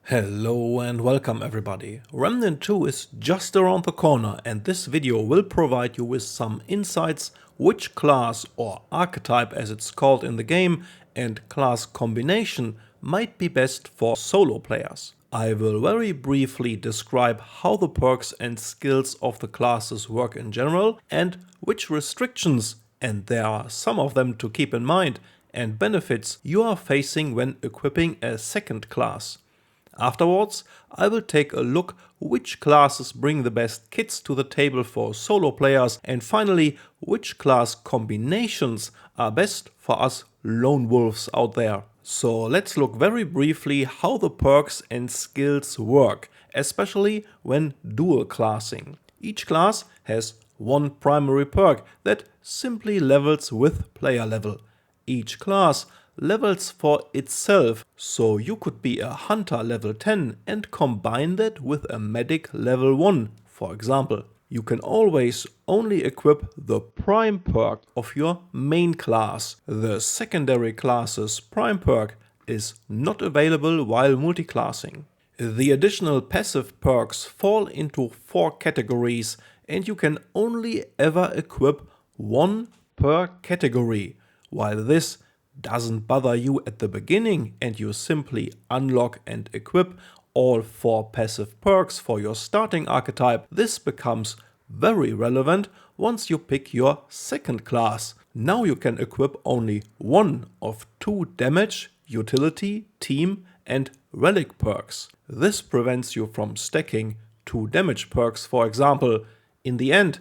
Hello and welcome everybody. Remnant 2 is just around the corner and this video will provide you with some insights which class or archetype as it's called in the game and class combination might be best for solo players. I will very briefly describe how the perks and skills of the classes work in general and which restrictions, and there are some of them to keep in mind, and benefits you are facing when equipping a second class. Afterwards, I will take a look which classes bring the best kits to the table for solo players and finally which class combinations are best for us lone wolves out there. So let's look very briefly how the perks and skills work, especially when dual classing. Each class has one primary perk that simply levels with player level. Each class levels for itself, so you could be a hunter level 10 and combine that with a medic level 1, for example. You can always only equip the prime perk of your main class. The secondary class's prime perk is not available while multiclassing. The additional passive perks fall into 4 categories and you can only ever equip one per category. While this doesn't bother you at the beginning and you simply unlock and equip all 4 passive perks for your starting archetype, this becomes very relevant once you pick your second class. Now you can equip only one of 2 damage, utility, team and relic perks. This prevents you from stacking 2 damage perks, for example. In the end,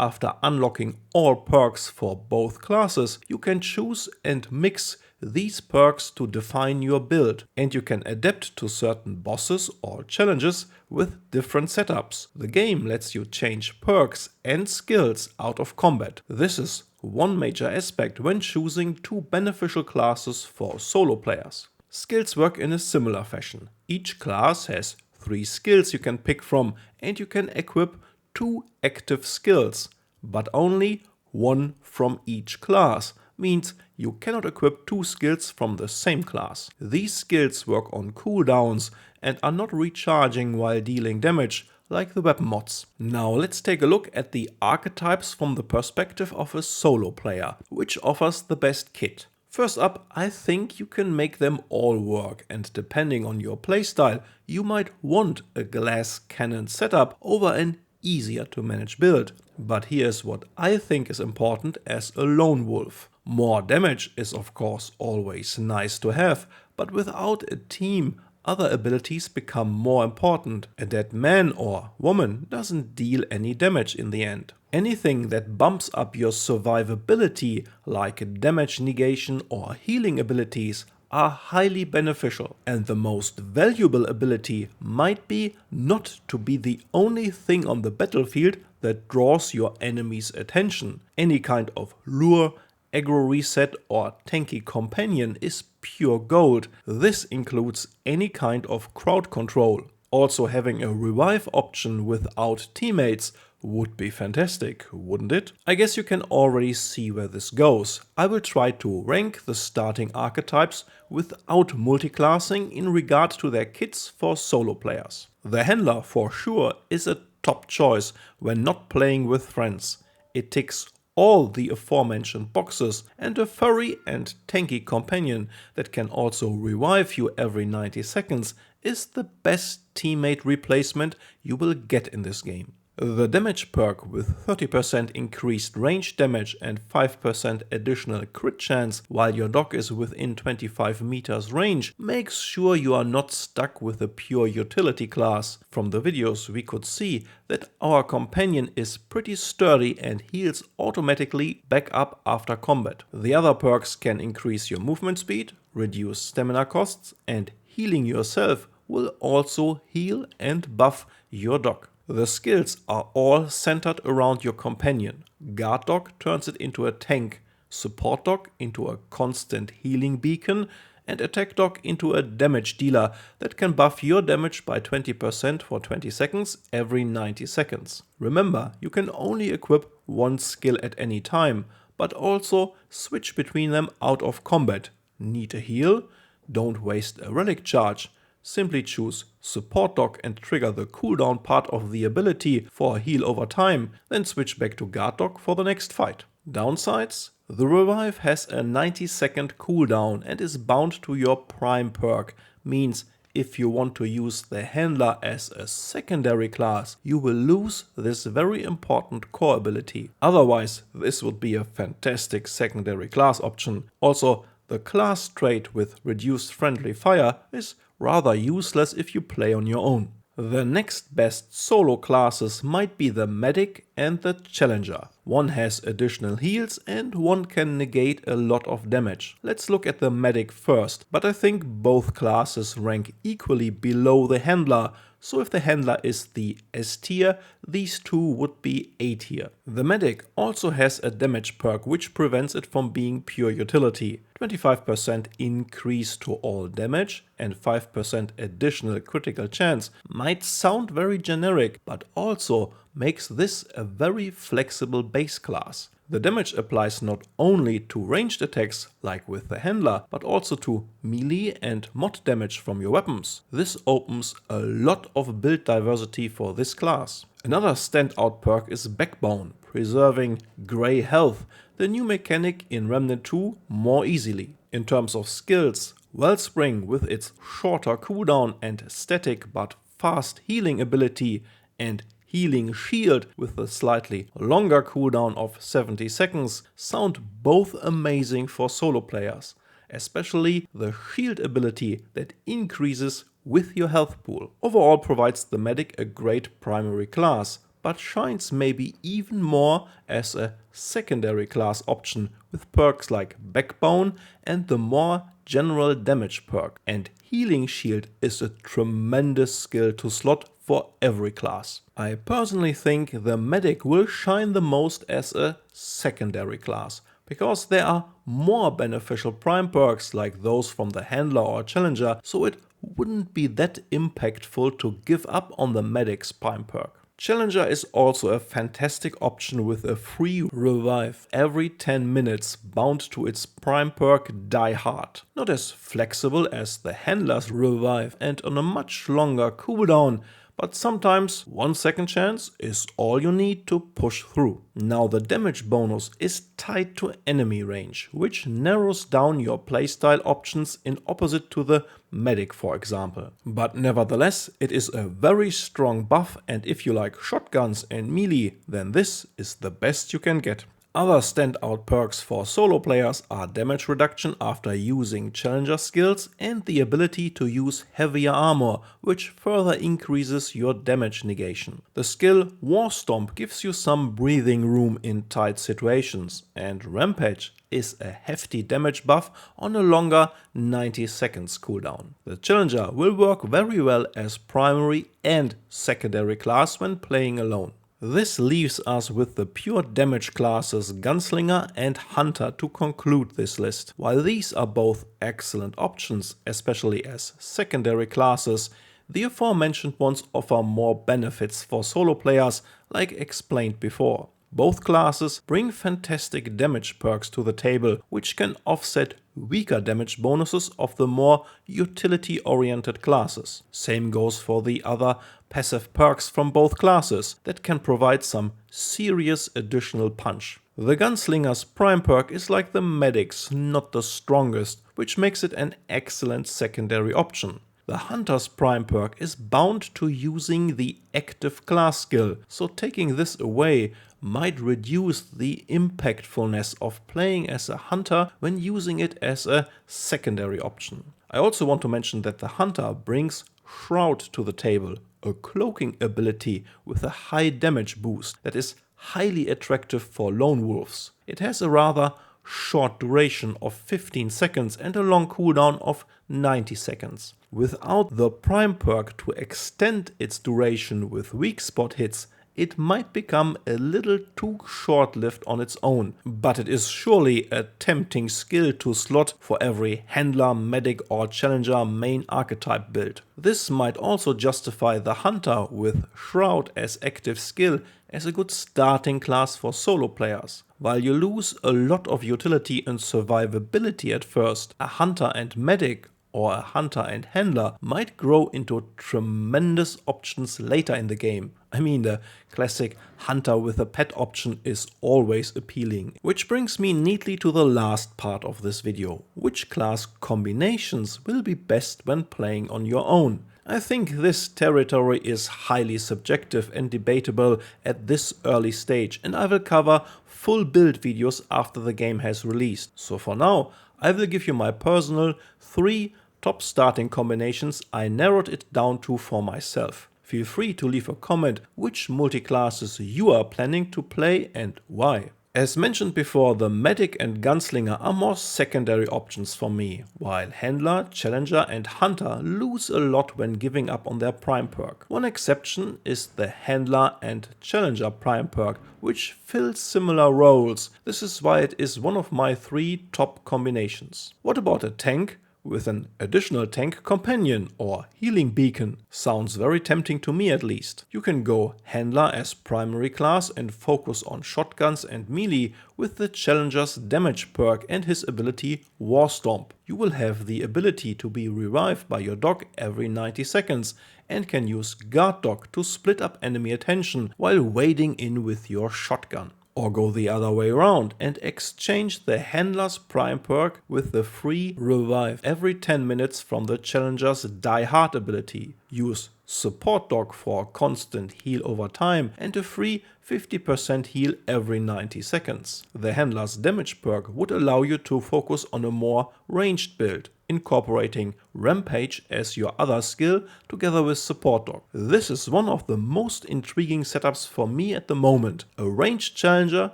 after unlocking all perks for both classes, you can choose and mix these perks to define your build, and you can adapt to certain bosses or challenges with different setups. The game lets you change perks and skills out of combat. This is one major aspect when choosing 2 beneficial classes for solo players. Skills work in a similar fashion. Each class has 3 skills you can pick from, and you can equip 2 active skills, but only 1 from each class, means you cannot equip 2 skills from the same class. These skills work on cooldowns and are not recharging while dealing damage like the weapon mods. Now let's take a look at the archetypes from the perspective of a solo player, which offers the best kit. First up, I think you can make them all work, and depending on your playstyle, you might want a glass cannon setup over an easier to manage build. But here's what I think is important as a lone wolf. More damage is of course always nice to have, but without a team, other abilities become more important. A dead man or woman doesn't deal any damage in the end. Anything that bumps up your survivability, like damage negation or healing abilities, are highly beneficial, and the most valuable ability might be not to be the only thing on the battlefield that draws your enemy's attention. Any kind of lure, aggro reset or tanky companion is pure gold. This includes any kind of crowd control. Also having a revive option without teammates would be fantastic, wouldn't it? I guess you can already see where this goes. I will try to rank the starting archetypes without multiclassing in regard to their kits for solo players. The handler for sure is a top choice when not playing with friends. It ticks all the aforementioned boxes, and a furry and tanky companion that can also revive you every 90 seconds is the best teammate replacement you will get in this game. The damage perk with 30% increased range damage and 5% additional crit chance while your dog is within 25 meters range makes sure you are not stuck with a pure utility class. From the videos we could see that our companion is pretty sturdy and heals automatically back up after combat. The other perks can increase your movement speed, reduce stamina costs, and healing yourself will also heal and buff your dog. The skills are all centered around your companion. Guard dog turns it into a tank, support dog into a constant healing beacon, and attack dog into a damage dealer that can buff your damage by 20% for 20 seconds every 90 seconds. Remember, you can only equip one skill at any time, but also switch between them out of combat. Need a heal? Don't waste a relic charge. simply choose Support Dog and trigger the cooldown part of the ability for a heal over time, then switch back to Guard Dog for the next fight. Downsides? The revive has a 90-second cooldown and is bound to your prime perk, means if you want to use the handler as a secondary class, you will lose this very important core ability. Otherwise, this would be a fantastic secondary class option. Also, the class trait with reduced friendly fire is rather useless if you play on your own. The next best solo classes might be the Medic and the Challenger. One has additional heals and one can negate a lot of damage. Let's look at the Medic first, but I think both classes rank equally below the Handler, so if the Handler is the S tier, these two would be A tier. The Medic also has a damage perk which prevents it from being pure utility. 25% increase to all damage and 5% additional critical chance might sound very generic, but also makes this a very flexible base class. The damage applies not only to ranged attacks like with the handler, but also to melee and mod damage from your weapons. This opens a lot of build diversity for this class. Another standout perk is Backbone, preserving grey health, the new mechanic in Remnant 2 more easily. In terms of skills, Wellspring with its shorter cooldown and static but fast healing ability, and Healing Shield with a slightly longer cooldown of 70 seconds sound both amazing for solo players, especially the shield ability that increases with your health pool. Overall provides the Medic a great primary class, but shines maybe even more as a secondary class option with perks like Backbone and the more general damage perk. And Healing Shield is a tremendous skill to slot for every class. I personally think the Medic will shine the most as a secondary class, because there are more beneficial prime perks like those from the Handler or Challenger, so it wouldn't be that impactful to give up on the Medic's prime perk. Challenger is also a fantastic option with a free revive every 10 minutes bound to its prime perk Die Hard. Not as flexible as the Handler's revive and on a much longer cooldown, but sometimes 1 second chance is all you need to push through. Now the damage bonus is tied to enemy range, which narrows down your playstyle options in opposite to the Medic, for example. But nevertheless, it is a very strong buff, and if you like shotguns and melee, then this is the best you can get. Other standout perks for solo players are damage reduction after using Challenger skills and the ability to use heavier armor, which further increases your damage negation. The skill War Stomp gives you some breathing room in tight situations, and Rampage is a hefty damage buff on a longer 90 seconds cooldown. The Challenger will work very well as primary and secondary class when playing alone. This leaves us with the pure damage classes Gunslinger and Hunter to conclude this list. While these are both excellent options, especially as secondary classes, the aforementioned ones offer more benefits for solo players, like explained before. Both classes bring fantastic damage perks to the table, which can offset weaker damage bonuses of the more utility-oriented classes. Same goes for the other passive perks from both classes that can provide some serious additional punch. The Gunslinger's prime perk is like the Medic's, not the strongest, which makes it an excellent secondary option. The Hunter's prime perk is bound to using the active class skill, so taking this away might reduce the impactfulness of playing as a Hunter when using it as a secondary option. I also want to mention that the Hunter brings Shroud to the table, a cloaking ability with a high damage boost that is highly attractive for lone wolves. It has a rather short duration of 15 seconds and a long cooldown of 90 seconds. Without the prime perk to extend its duration with weak spot hits, it might become a little too short-lived on its own, but it is surely a tempting skill to slot for every Handler, Medic or Challenger main archetype build. This might also justify the Hunter with Shroud as active skill as a good starting class for solo players. While you lose a lot of utility and survivability at first, a Hunter and Medic, or a hunter and handler might grow into tremendous options later in the game. I mean, the classic hunter with a pet option is always appealing. Which brings me neatly to the last part of this video. Which class combinations will be best when playing on your own? I think this territory is highly subjective and debatable at this early stage, and I will cover full build videos after the game has released. So for now, I will give you my personal 3 top starting combinations I narrowed it down to for myself. Feel free to leave a comment which multi-classes you are planning to play and why. As mentioned before, the medic and gunslinger are more secondary options for me, while handler, challenger and hunter lose a lot when giving up on their prime perk. One exception is the handler and challenger prime perk, which fill similar roles. This is why it is one of my 3 top combinations. What about a tank with an additional tank companion or healing beacon? Sounds very tempting to me at least. You can go handler as primary class and focus on shotguns and melee with the challenger's damage perk and his ability War Stomp. You will have the ability to be revived by your dog every 90 seconds and can use guard dog to split up enemy attention while wading in with your shotgun. Or go the other way around and exchange the handler's prime perk with the free revive every 10 minutes from the challenger's Die Hard ability. Use support dog for constant heal over time and a free 50% heal every 90 seconds. The handler's damage perk would allow you to focus on a more ranged build, incorporating Rampage as your other skill together with support dog. This is one of the most intriguing setups for me at the moment. A ranged challenger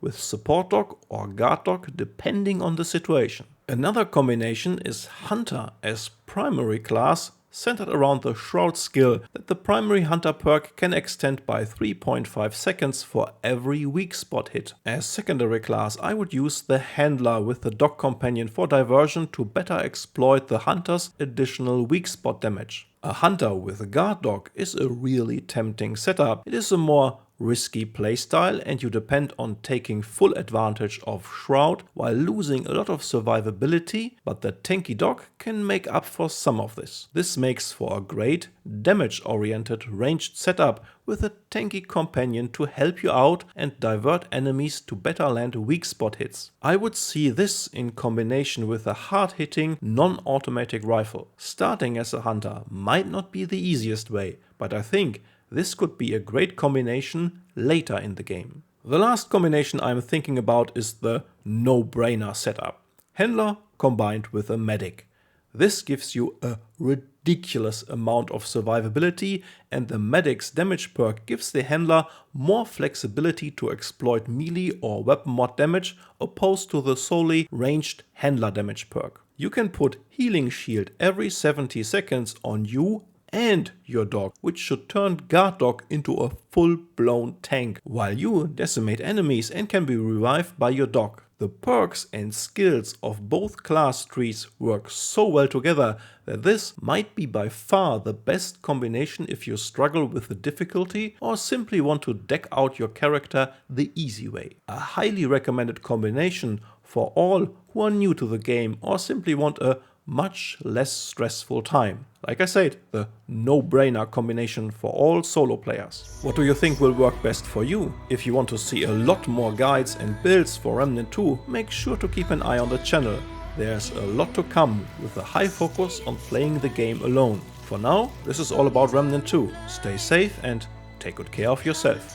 with support dog or guard dog depending on the situation. Another combination is hunter as primary class, centered around the Shroud skill that the primary hunter perk can extend by 3.5 seconds for every weak spot hit. As secondary class, I would use the handler with the dog companion for diversion to better exploit the hunter's additional weak spot damage. A hunter with a guard dog is a really tempting setup. It is a more risky playstyle and you depend on taking full advantage of Shroud while losing a lot of survivability, but the tanky dog can make up for some of this. This makes for a great damage-oriented ranged setup with a tanky companion to help you out and divert enemies to better land weak spot hits. I would see this in combination with a hard-hitting non-automatic rifle. Starting as a hunter might not be the easiest way, but I think this could be a great combination later in the game. The last combination I'm thinking about is the no-brainer setup. Handler combined with a medic. This gives you a ridiculous amount of survivability and the medic's damage perk gives the handler more flexibility to exploit melee or weapon mod damage opposed to the solely ranged handler damage perk. You can put healing shield every 70 seconds on you and your dog, which should turn guard dog into a full-blown tank, while you decimate enemies and can be revived by your dog. The perks and skills of both class trees work so well together that this might be by far the best combination if you struggle with the difficulty or simply want to deck out your character the easy way. A highly recommended combination for all who are new to the game or simply want a much less stressful time. Like I said, the no-brainer combination for all solo players. What do you think will work best for you? If you want to see a lot more guides and builds for Remnant 2, make sure to keep an eye on the channel. There's a lot to come with a high focus on playing the game alone. For now, this is all about Remnant 2. Stay safe and take good care of yourself.